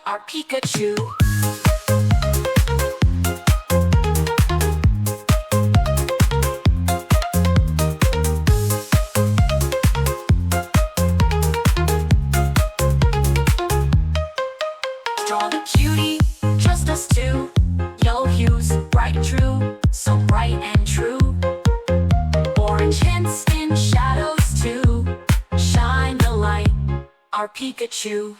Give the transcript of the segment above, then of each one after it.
our Pikachu. Draw the cutie, just us two. Yellow hues, bright and true, so bright and true. Orange hints in shadows too. Shine the light, our Pikachu.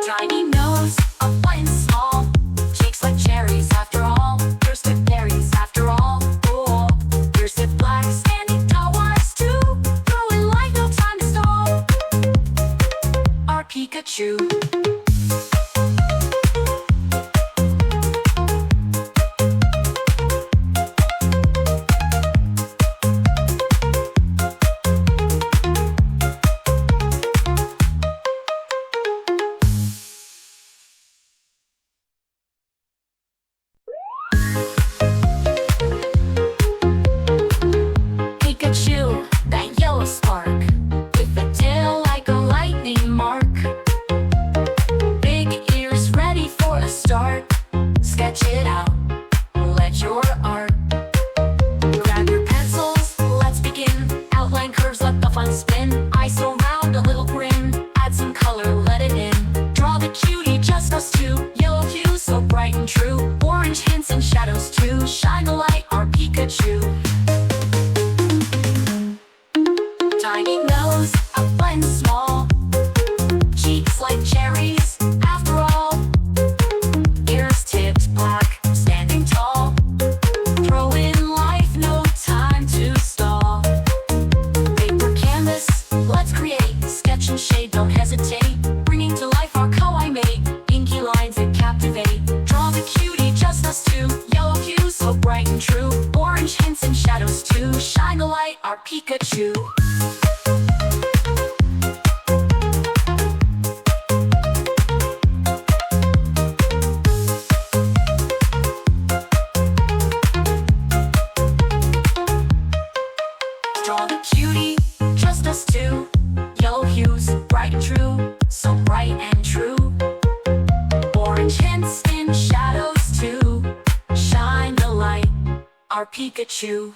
Tiny nose, a button small. Cheeks like cherries after all. Thirst of berries after all. Oh, ears of black, standing tall was too. Growing like no time to stall. Our Pikachu. Pikachu, that yellow spark, with a tail like a lightning mark. Big ears ready for a start. Sketch it out, let your art. Grab your pencils, let's begin. Outline curves, let the fun spin. Eyes around, a little grin. Add some color, let it in. Draw the cutie, just us two. Yellow hue, so bright and true. Orange hints and shadows too. Shine the light, our Pikachu. Tiny nose, a button small. Cheeks like cherries, after all. Ears tipped black, standing tall. Throw in life, no time to stall. Paper canvas, let's create. Sketch and shade, don't hesitate. Bringing to life our kawaii mate. Inky lines that captivate. Draw the cutie, just us two. Yellow hue, so bright and true. Orange hints and shadows too. Shine the light, our Pikachu. Draw the cutie, just us two. Yellow hues, bright and true, so bright and true. Orange hints in shadows too. Shine the light, our Pikachu.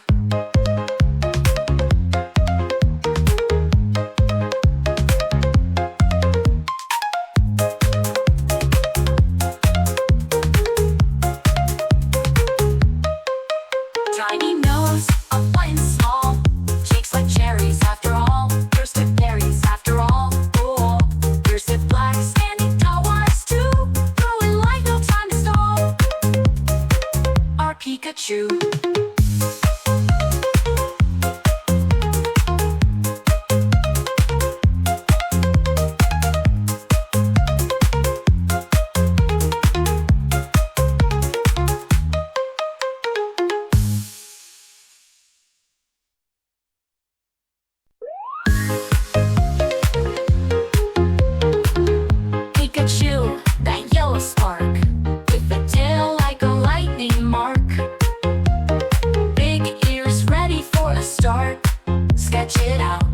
Tiny nose, a button small. Cheeks like cherries after all. Thirst of berries after all. Oh, ears of black, standing tall was too. Growing like no time to stall. Our Pikachu. Pikachu, that yellow spark, with a tail like a lightning mark. Big ears ready for a start. Sketch it out,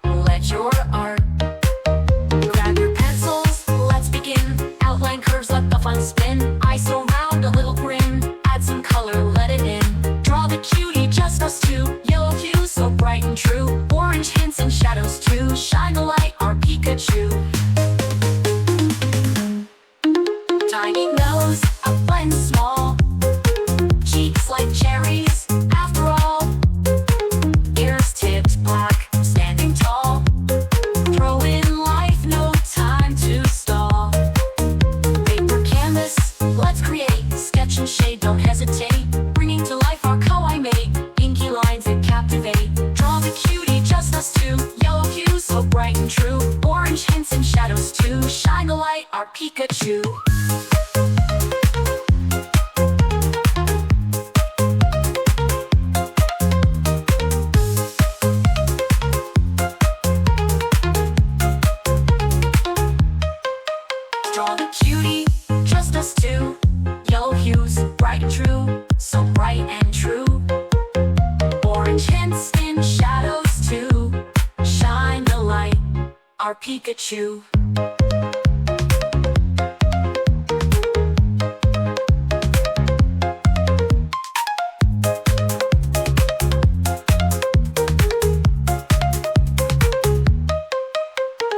let your art. Grab your pencils, let's begin. Outline curves, let the fun spin. Eyes around, a little grin. Add some color, let it in. Draw the cutie, just us two. Yellow hue, so bright and true. Orange hints and shadows too. Shine the light, our Pikachu. Tiny nose, a button small. Cheeks like cherries, after all. Ears tipped black, standing tall. Throw in life, no time to stall. Paper canvas, let's create. Sketch and shade, don't hesitate. Bringing to life our kawaii mate. Inky lines that captivate. Draw the cutie, just us two. Yellow hue, so bright and true. Orange hints and shadows too. Shine the light, our Pikachu. Draw the cutie, just us two. our Pikachu.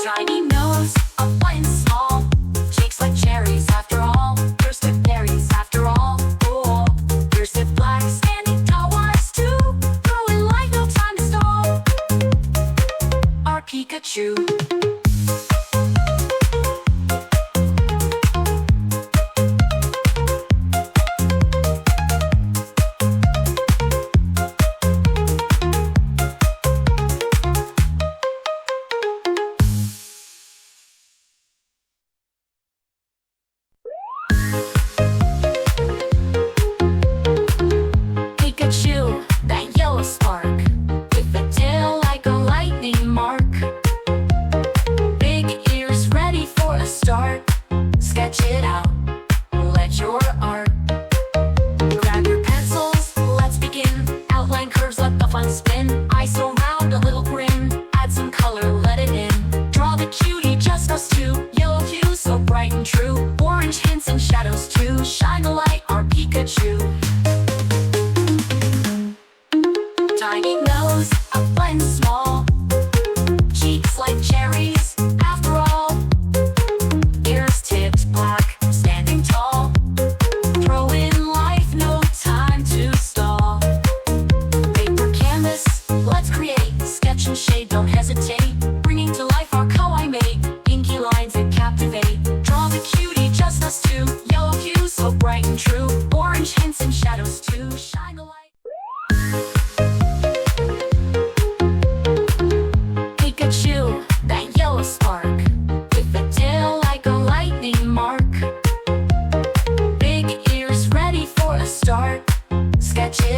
Tiny nose, a white and small, cheeks like cherries after all, thirst of berries after all. Oh, ears of black, standing tall, wise too, growing like no time to stall. Our Pikachu. Pikachu, that yellow spark, with a tail like a lightning mark. Big ears ready for a start. Sketch it out, let your art. Grab your pencils, let's begin. Outline curves, let the fun spin. Eyes so round, a little grin. Add some color, let it in. Draw the cutie, just us two. Yellow hue, so bright and true. Orange hints and shadows too. Shine the light, our Pikachu. Tiny nose, a button small, cheeks like cherries, after all. Ears tipped black, standing tall. Throw in life, no time to stall. Paper canvas, let's create. Sketch and shade, don't hesitate. Bringing to life our kawaii mate. Inky lines that captivate. Draw the cutie, just us two. Yellow hue, so bright and true. Orange hints and shadows too. Shine the light. Pikachu, that yellow spark, with a tail like a lightning mark. Big ears ready for a start. Sketch it